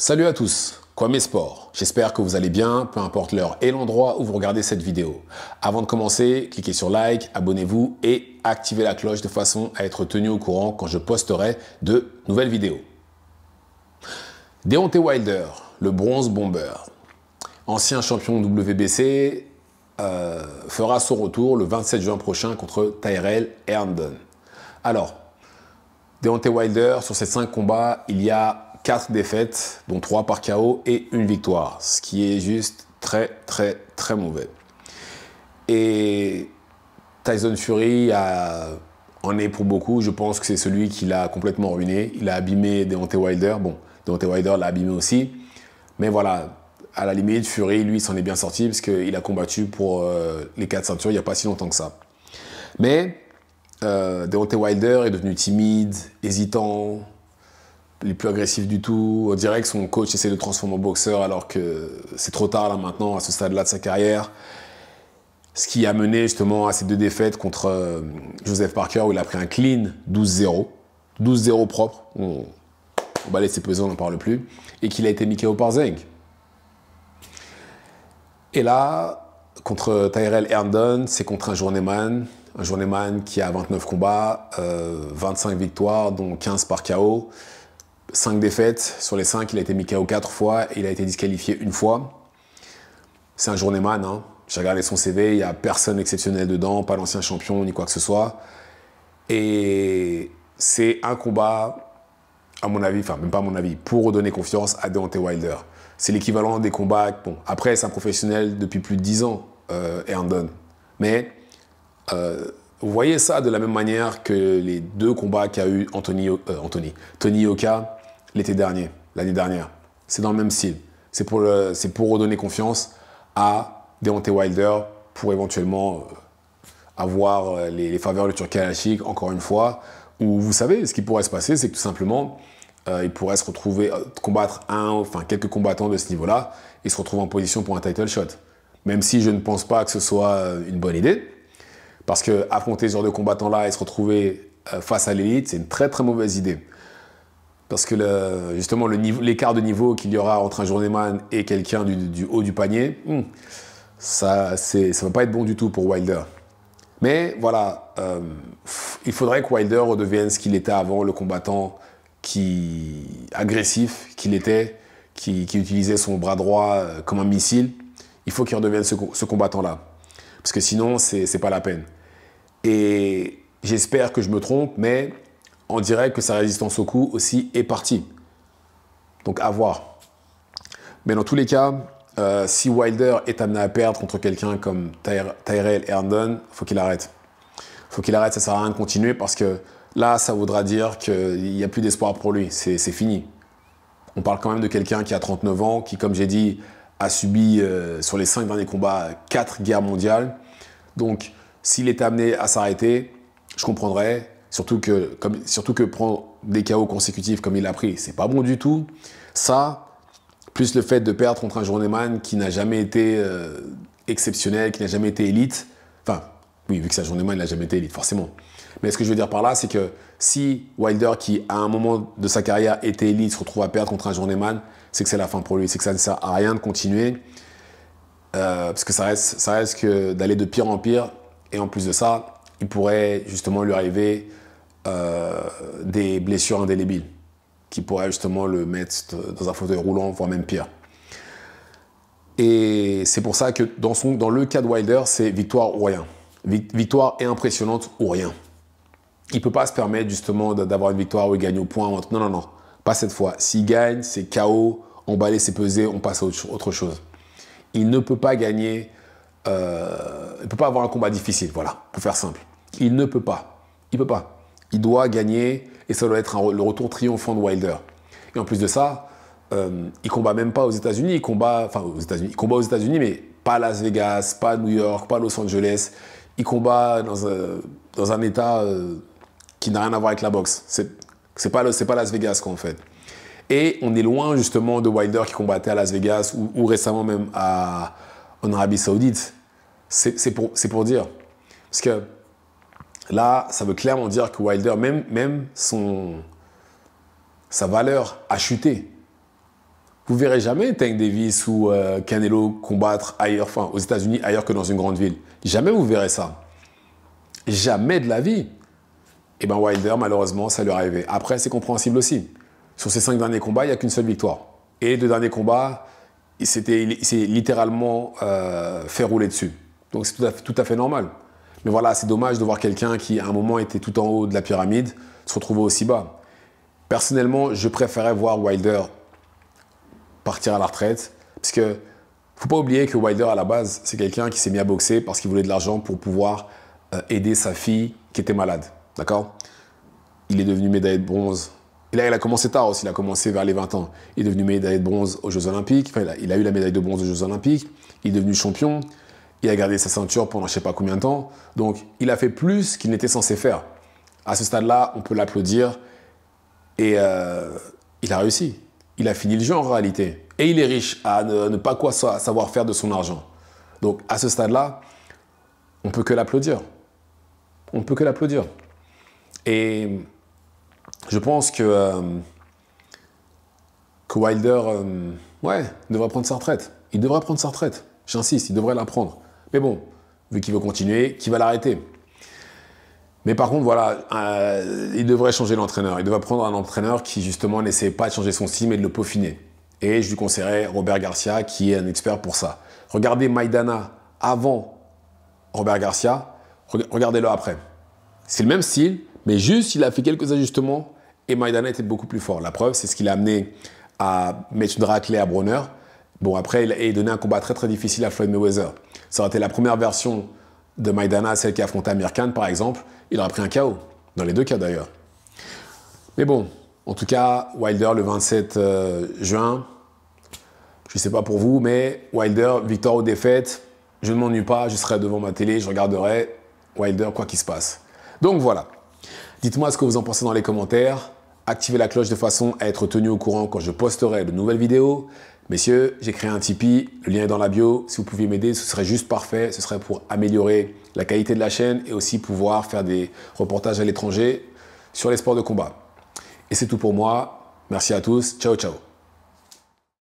Salut à tous, Kwame Sport. J'espère que vous allez bien, peu importe l'heure et l'endroit où vous regardez cette vidéo. Avant de commencer, cliquez sur like, abonnez-vous et activez la cloche de façon à être tenu au courant quand je posterai de nouvelles vidéos. Deontay Wilder, le bronze bomber, ancien champion WBC, fera son retour le 27 juin prochain contre Tyrell Herndon. Alors, Deontay Wilder, sur ces 5 combats, il y a 4 défaites, dont 3 par KO et 1 victoire, ce qui est juste très mauvais. Et Tyson Fury en est pour beaucoup, je pense que c'est celui qui l'a complètement ruiné. Il a abîmé Deontay Wilder, bon, Deontay Wilder l'a abîmé aussi, mais voilà, à la limite, Fury, lui, s'en est bien sorti parce qu'il a combattu pour les 4 ceintures il n'y a pas si longtemps que ça. Mais Deontay Wilder est devenu timide, hésitant, il est plus agressif du tout. On dirait que son coach essaie de le transformer en boxeur alors que c'est trop tard là maintenant, à ce stade-là de sa carrière. Ce qui a mené justement à ces 2 défaites contre Joseph Parker où il a pris un clean 12-0. 12-0 propre. On balaye ses pesants, on n'en parle plus. Et qu'il a été mis KO par Zeng. Et là, contre Tyrell Herndon, c'est contre un journeyman. Un journeyman qui a 29 combats, 25 victoires, dont 15 par KO. 5 défaites, sur les 5, il a été mis KO 4 fois et il a été disqualifié 1 fois. C'est un journeyman, hein. J'ai regardé son CV, il n'y a personne exceptionnel dedans, pas l'ancien champion ni quoi que ce soit. Et c'est un combat, à mon avis, enfin même pas à mon avis, pour redonner confiance à Deontay Wilder. C'est l'équivalent des combats, bon, après c'est un professionnel depuis plus de 10 ans, Herndon. Mais vous voyez ça de la même manière que les 2 combats qu'a eu Tony Yoka l'été dernier, l'année dernière. C'est dans le même style. C'est pour redonner confiance à Deontay Wilder pour éventuellement avoir les faveurs de Turki Al-Ashik, encore une fois, où vous savez, ce qui pourrait se passer, c'est que tout simplement, il pourrait se retrouver, combattre quelques combattants de ce niveau-là, et se retrouver en position pour un title shot. Même si je ne pense pas que ce soit une bonne idée, parce que affronter ce genre de combattant-là et se retrouver face à l'élite, c'est une très mauvaise idée. Parce que justement, l'écart de niveau qu'il y aura entre un journeyman et quelqu'un du haut du panier, ça ne va pas être bon du tout pour Wilder. Mais voilà, il faudrait que Wilder redevienne ce qu'il était avant, le combattant agressif qu'il était, qui utilisait son bras droit comme un missile. Il faut qu'il redevienne ce combattant-là. Parce que sinon, c'est pas la peine. Et j'espère que je me trompe, mais on dirait que sa résistance au coup aussi est partie. Donc à voir. Mais dans tous les cas, si Wilder est amené à perdre contre quelqu'un comme Tyrell Herndon, il faut qu'il arrête. Il faut qu'il arrête, ça ne sert à rien de continuer parce que là, ça voudra dire qu'il n'y a plus d'espoir pour lui. C'est fini. On parle quand même de quelqu'un qui a 39 ans, qui, comme j'ai dit, a subi sur les 5 derniers combats 4 guerres mondiales. Donc, s'il est amené à s'arrêter, je comprendrais. Surtout que prendre des KO consécutifs comme il l'a pris, c'est pas bon du tout. Ça, plus le fait de perdre contre un journeyman qui n'a jamais été exceptionnel, qui n'a jamais été élite. Enfin, oui, vu que c'est un journeyman, il n'a jamais été élite, forcément. Mais ce que je veux dire par là, c'est que si Wilder, qui à un moment de sa carrière était élite, se retrouve à perdre contre un journeyman, c'est que c'est la fin pour lui. C'est que ça ne sert à rien de continuer. Parce que ça reste que d'aller de pire en pire. Et en plus de ça, il pourrait justement lui arriver des blessures indélébiles qui pourraient justement le mettre dans un fauteuil roulant, voire même pire. Et c'est pour ça que dans le cas de Wilder, c'est victoire ou rien. Victoire est impressionnante ou rien. Il ne peut pas se permettre justement d'avoir une victoire où il gagne au point. Non, pas cette fois. S'il gagne, c'est KO, emballer, c'est peser, on passe à autre chose. Il ne peut pas gagner, il ne peut pas avoir un combat difficile, voilà, pour faire simple. Il ne peut pas. Il ne peut pas. Il doit gagner et ça doit être le retour triomphant de Wilder. Et en plus de ça, il combat même pas aux États-Unis. Il combat aux États-Unis, mais pas à Las Vegas, pas à New York, pas à Los Angeles. Il combat dans un état qui n'a rien à voir avec la boxe. C'est pas Las Vegas, quoi, en fait. Et on est loin, justement, de Wilder qui combattait à Las Vegas ou récemment même en Arabie Saoudite. C'est pour dire. Parce que là, ça veut clairement dire que Wilder, même sa valeur a chuté. Vous verrez jamais Tank Davis ou Canelo combattre ailleurs, enfin aux États-Unis, ailleurs que dans une grande ville. Jamais vous verrez ça. Jamais de la vie. Et bien Wilder, malheureusement, ça lui est arrivé. Après, c'est compréhensible aussi. Sur ses 5 derniers combats, il n'y a qu'une seule victoire. Et les 2 derniers combats, il s'est littéralement fait rouler dessus. Donc c'est tout à fait normal. Mais voilà, c'est dommage de voir quelqu'un qui, à un moment, était tout en haut de la pyramide, se retrouver aussi bas. Personnellement, je préférais voir Wilder partir à la retraite. Parce que faut pas oublier que Wilder, à la base, c'est quelqu'un qui s'est mis à boxer parce qu'il voulait de l'argent pour pouvoir aider sa fille qui était malade. D'accord? Il est devenu médaillé de bronze. Et là, il a commencé tard aussi, il a commencé vers les 20 ans. Il est devenu médaillé de bronze aux Jeux Olympiques. Enfin, il a eu la médaille de bronze aux Jeux Olympiques. Il est devenu champion. Il a gardé sa ceinture pendant je ne sais pas combien de temps. Donc, il a fait plus qu'il n'était censé faire. À ce stade-là, on peut l'applaudir. Et il a réussi. Il a fini le jeu en réalité. Et il est riche à ne pas quoi savoir faire de son argent. Donc, à ce stade-là, on ne peut que l'applaudir. On ne peut que l'applaudir. Et je pense que Wilder devrait prendre sa retraite. Il devrait prendre sa retraite. J'insiste, il devrait la prendre. Mais bon, vu qu'il veut continuer, qui va l'arrêter? Mais par contre, voilà, il devrait changer l'entraîneur. Il devrait prendre un entraîneur qui, justement, n'essaie pas de changer son style, mais de le peaufiner. Et je lui conseillerais Robert Garcia, qui est un expert pour ça. Regardez Maidana avant Robert Garcia, regardez-le après. C'est le même style, mais juste, il a fait quelques ajustements et Maidana était beaucoup plus fort. La preuve, c'est ce qu'il a amené à mettre une raclée à Broner. Bon, après, il a donné un combat très très difficile à Floyd Mayweather. Ça aurait été la première version de Maidana, celle qui a affronté Amir Khan, par exemple. Il aurait pris un KO, dans les 2 cas d'ailleurs. Mais bon, en tout cas, Wilder le 27 juin, je ne sais pas pour vous, mais Wilder, victoire ou défaite, je ne m'ennuie pas, je serai devant ma télé, je regarderai Wilder quoi qu'il se passe. Donc voilà, dites-moi ce que vous en pensez dans les commentaires. Activez la cloche de façon à être tenu au courant quand je posterai de nouvelles vidéos. Messieurs, j'ai créé un Tipeee, le lien est dans la bio. Si vous pouviez m'aider, ce serait juste parfait. Ce serait pour améliorer la qualité de la chaîne et aussi pouvoir faire des reportages à l'étranger sur les sports de combat. Et c'est tout pour moi. Merci à tous. Ciao, ciao.